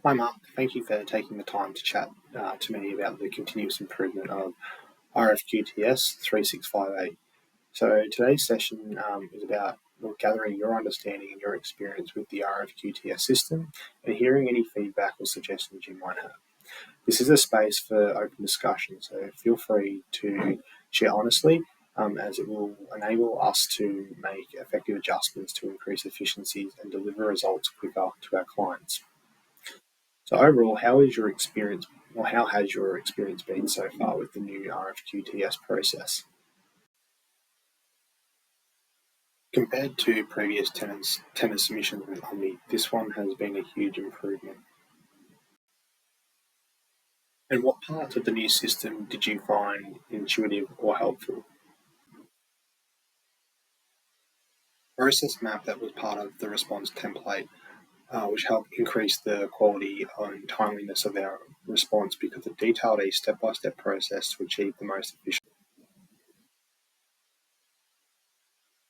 Hi, Mark. Thank you for taking the time to chat to me about the continuous improvement of RFQTS 3658. So today's session is about gathering your understanding and your experience with the RFQTS system and hearing any feedback or suggestions you might have. This is a space for open discussion, so feel free to share honestly, as it will enable us to make effective adjustments to increase efficiencies and deliver results quicker to our clients. So overall, how has your experience been so far with the new RFQTS process? Compared to previous tender submissions with Omni, this one has been a huge improvement. And what parts of the new system did you find intuitive or helpful? Process map that was part of the response template, which helped increase the quality and timeliness of our response because it detailed a step-by-step process to achieve the most efficient.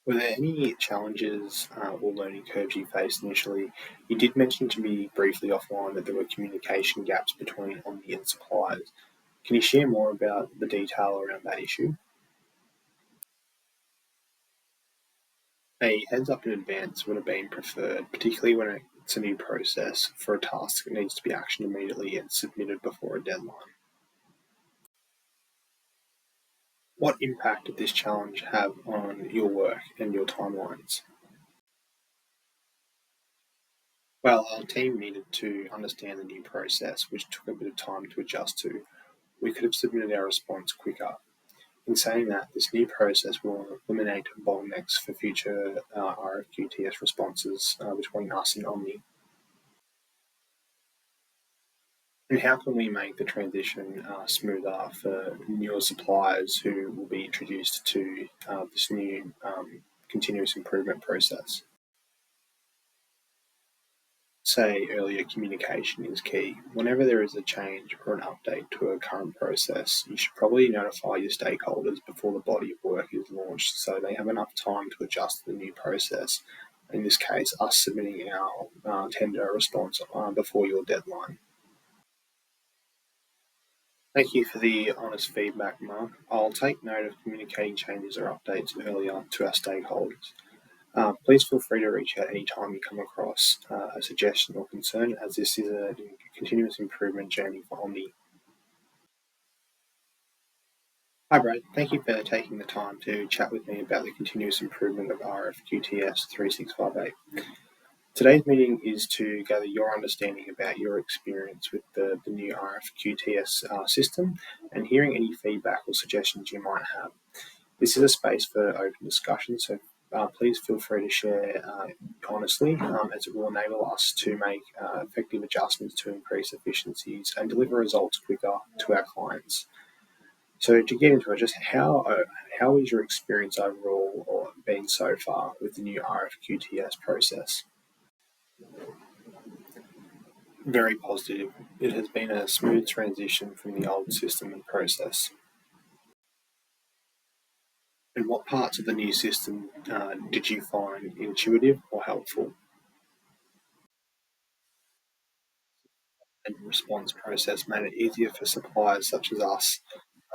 Were there any challenges or learning curves you faced initially? You did mention to me briefly offline that there were communication gaps between Omni and suppliers. Can you share more about the detail around that issue? A heads up in advance would have been preferred, particularly when it's a new process for a task that needs to be actioned immediately and submitted before a deadline. What impact did this challenge have on your work and your timelines? Well, our team needed to understand the new process, which took a bit of time to adjust to. We could have submitted our response quicker. In saying that, this new process will eliminate bottlenecks for future RFQTS responses between us and Omni. And how can we make the transition smoother for newer suppliers who will be introduced to this new continuous improvement process? Say earlier, communication is key. Whenever there is a change or an update to a current process, you should probably notify your stakeholders before the body of work is launched so they have enough time to adjust to the new process. In this case, us submitting our tender response before your deadline. Thank you for the honest feedback, Mark. I'll take note of communicating changes or updates earlier to our stakeholders. Please feel free to reach out anytime you come across a suggestion or concern, as this is a continuous improvement journey for Omni. Hi, Brad. Thank you for taking the time to chat with me about the continuous improvement of RFQTS 3658. Today's meeting is to gather your understanding about your experience with the new RFQTS system and hearing any feedback or suggestions you might have. This is a space for open discussion, so please feel free to share honestly, as it will enable us to make effective adjustments to increase efficiencies and deliver results quicker to our clients. So to get into it, just how is your experience overall or been so far with the new RFQTS process? Very positive. It has been a smooth transition from the old system and process. And what parts of the new system did you find intuitive or helpful? And response process made it easier for suppliers such as us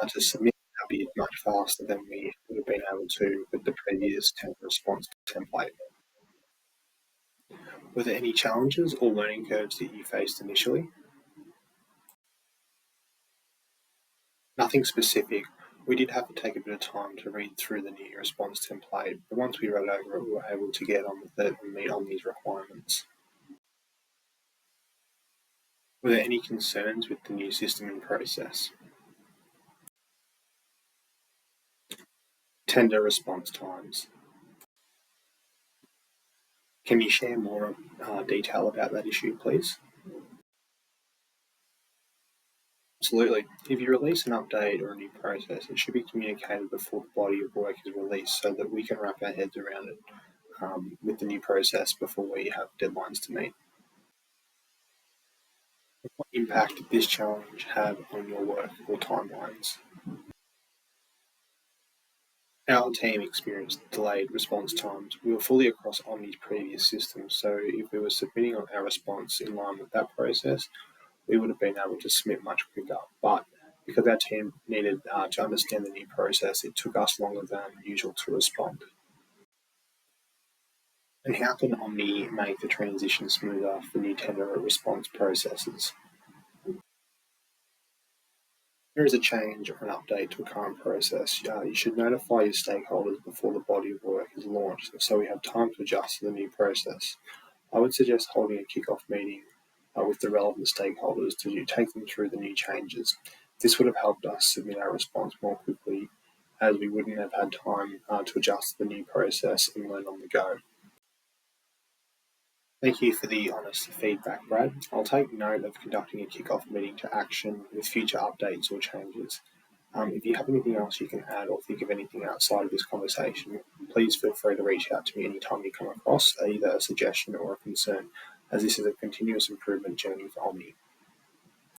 to submit our bid much faster than we would have been able to with the previous tender response template. Were there any challenges or learning curves that you faced initially? Nothing specific. We did have to take a bit of time to read through the new response template, but once we read over it, we were able to get on with it and meet on these requirements. Were there any concerns with the new system and process? Tender response times. Can you share more detail about that issue, please? Absolutely. If you release an update or a new process, it should be communicated before the body of work is released so that we can wrap our heads around it with the new process before we have deadlines to meet. What impact did this challenge have on your work or timelines? Our team experienced delayed response times. We were fully across Omni's previous systems, so if we were submitting our response in line with that process, we would have been able to submit much quicker. But because our team needed to understand the new process, it took us longer than usual to respond. And how can Omni make the transition smoother for new tender response processes? There is a change or an update to a current process. You should notify your stakeholders before the body of work is launched so we have time to adjust to the new process. I would suggest holding a kick-off meeting with the relevant stakeholders to take them through the new changes. This would have helped us submit our response more quickly as we wouldn't have had time to adjust to the new process and learn on the go. Thank you for the honest feedback, Brad. I'll take note of conducting a kick-off meeting to action with future updates or changes. If you have anything else you can add or think of anything outside of this conversation, please feel free to reach out to me anytime you come across either a suggestion or a concern, as this is a continuous improvement journey for Omni.